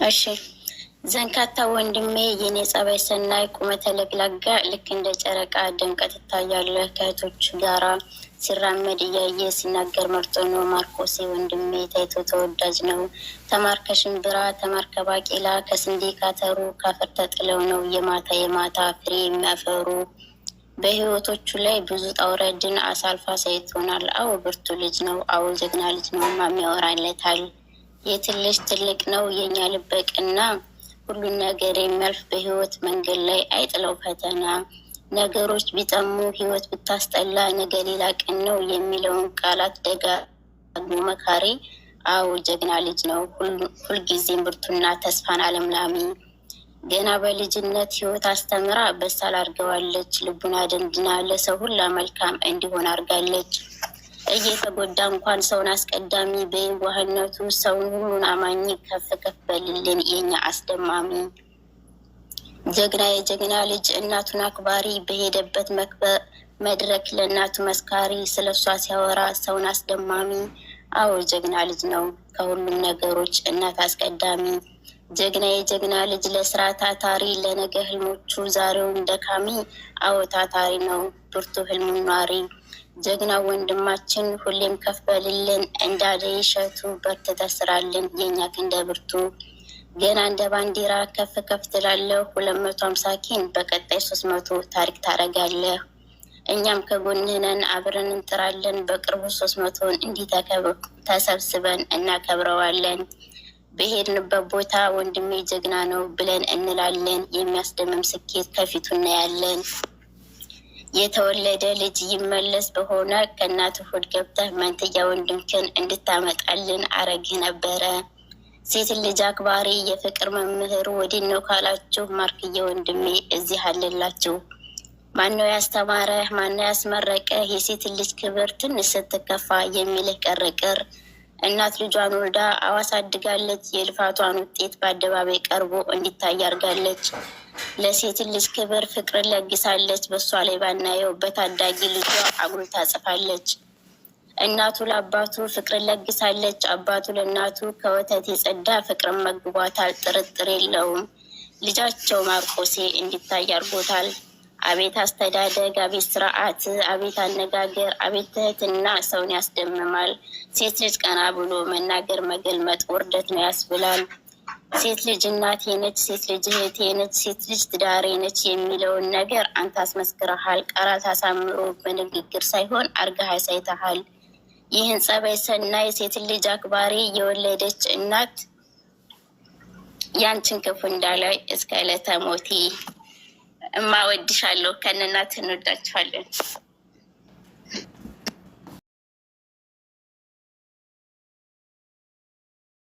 እሺ ዘንካታ ወንድሜ የኔ ጸባይ ሰናይ ቁመተ ለግላጋ ልክ እንደ ጨረቃ ደምቀህ ትታያለህ። ከእህቶች ጋራ ሲራመድ እያየ ሲናገር መርጦ ነው። ማርቆሴ ወንድሜ ታይቶ ተወዳጅ ነው። ተማር ከሽምብራ ተማር ከባቄላ ከስንዴ ካተሩ ካፈር ተጥለው ነው የማታ የማታ ፍሬ የሚያፈሩ። በህይወቶቹ ላይ ብዙ ጣውረድን አሳልፋ ሳይቶናል። አዎ ብርቱ ልጅ ነው። አዎ ጀግና ልጅ ነው። ማም ያወራለታል። የትልሽ ትልቅ ነው የኛ ልበቅና ሁሉን ነገር የሚያልፍ በህይወት መንገድ ላይ አይጥለው ፈተና። ነገሮች ቢጠሙ ህይወት ብታስጠላ ነገ ሌላ ቀን ነው የሚለውን ቃላት ደጋግሞ መካሪ። አዎ ጀግና ልጅ ነው። ሁልጊዜም ብርቱና ተስፋን አለምላሚ። ገና በልጅነት ህይወት አስተምራ በሳል አድርገዋለች። ልቡን አደንድና ለሰው ሁላ መልካም እንዲሆን አድርጋለች። እየተጎዳ እንኳን ሰውን አስቀዳሚ በየዋህነቱ ሰውን ሁሉን አማኝ ከፍ ከፍ በልልን የኛ አስደማሚ። ጀግና የጀግና ልጅ እናቱን አክባሪ በሄደበት መድረክ ለእናቱ መስካሪ ስለሷ ሲያወራ ሰውን አስደማሚ። አዎ ጀግና ልጅ ነው ከሁሉም ነገሮች እናት አስቀዳሚ። ጀግና የጀግና ልጅ ለስራ ታታሪ ለነገ ህልሞቹ ዛሬውን ደካሚ። አዎ ታታሪ ነው ብርቱ ህልሙን ኗሪ። ጀግና ወንድማችን ሁሌም ከፍ በልልን እንዳለ ይሸቱ በርትተህ ስራልን የኛ ክንደ ብርቱ። ገና እንደ ባንዲራ ከፍ ከፍ ትላለህ 250 ኪን በቀጣይ 300 ታሪክ ታረጋለህ። እኛም ከጎንህ ነን አብረን እንጥራለን በቅርቡ 300ን እንዲህ ተሰብስበን እናከብረዋለን። በሄድንበት ቦታ ወንድሜ ጀግና ነው ብለን እንላለን። የሚያስደምም ስኬት ከፊቱ እናያለን። የተወለደ ልጅ ይመለስ በሆነ ከእናት ሆድ ገብተህ መንትያ ወንድምክን እንድታመጣልን አረግህ ነበረ። ሴት ልጅ አክባሪ የፍቅር መምህር ወዲህ ነው ካላችሁ ማርክዬ ወንድሜ እዚህ አለላችሁ። ማነው ያስተማረህ ማነው ያስመረቀህ? የሴት ልጅ ክብር ትንሽ ስትከፋ የሚልህ ቀርቅር። እናት ልጇን ወልዳ አዋሳድጋለች። የልፋቷን ውጤት በአደባባይ ቀርቦ እንዲታይ አርጋለች። ለሴት ልጅ ክብር ፍቅርን ለግሳለች። በእሷ ላይ ባናየው በታዳጊ ልጇ አጉልታ ጽፋለች። እናቱ ለአባቱ ፍቅርን ለግሳለች። አባቱ ለእናቱ ከወተት የጸዳ ፍቅርን መግቧታል። ጥርጥር የለውም ልጃቸው ማርቆሴ እንዲታይ አርጎታል። አቤት አስተዳደግ አቤት ስርዓት አቤት አነጋገር አቤት ትህትና ሰውን ያስደምማል። ሴት ልጅ ቀና ብሎ መናገር መገልመጥ ውርደት ነው ያስብላል። ሴት ልጅ እናቴ ነች፣ ሴት ልጅ እህቴ ነች፣ ሴት ልጅ ትዳሬ ነች የሚለውን ነገር አንተ አስመስክረሃል። ቃላት አሳምሮ በንግግር ሳይሆን አርገህ አሳይተሃል። ይህን ጸባይ ሰናይ ሴት ልጅ አክባሪ የወለደች እናት ያንችን ክፉ እንዳላይ እስከ ዕለተ ሞቴ። እማ ወድሻለሁ። ከነናት እንወዳችኋለን።